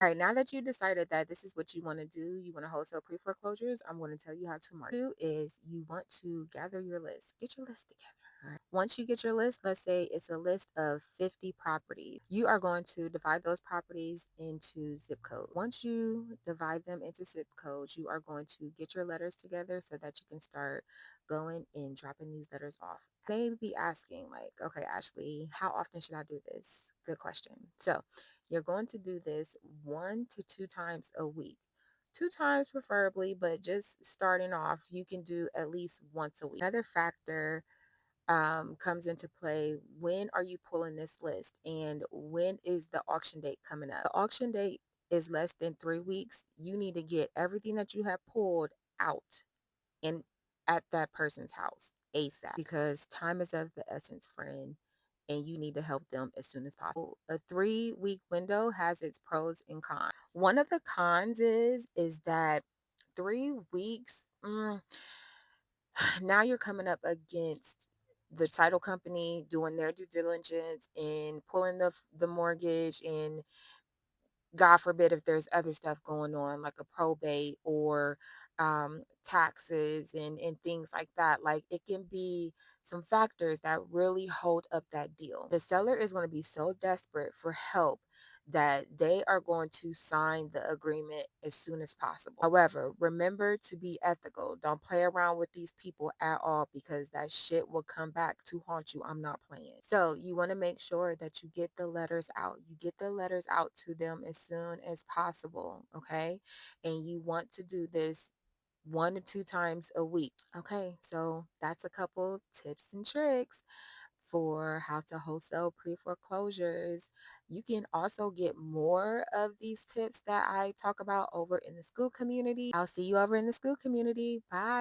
All right, now that you decided that this is what you want to do, you want to wholesale pre foreclosures, I'm going to tell you how to market. Two is you want to gather your list, get your list together. All right. Once you get your list, let's say it's a list of 50 properties, you are going to divide those properties into zip codes. Once you divide them into zip codes, you are going to get your letters together so that you can start going and dropping these letters off. Maybe asking, like, okay, Ashley, how often should I do this? Good question. So, you're going to do this 1 to 2 times a week. 2 times preferably, but just starting off, you can do at least once a week. Another factor comes into play. When are you pulling this list, and when is the auction date coming up? The auction date is less than 3 weeks. You need to get everything that you have pulled out and at that person's house ASAP, because time is of the essence, friend, and you need to help them as soon as possible. A 3 week window has its pros and cons. One of the cons is that 3 weeks, now you're coming up against the title company doing their due diligence and pulling the mortgage, and God forbid if there's other stuff going on, like a probate or taxes and things like that. Like, it can be some factors that really hold up that deal. The seller is going to be so desperate for help that they are going to sign the agreement as soon as possible. However, remember to be ethical. Don't play around with these people at all, because that shit will come back to haunt you. I'm not playing. So you want to make sure that you get the letters out. You get the letters out to them as soon as possible, okay? And you want to do this 1 to 2 times a week. Okay, so that's a couple tips and tricks for how to wholesale pre foreclosures. You can also get more of these tips that I talk about over in the school community. I'll see you over in the school community. Bye.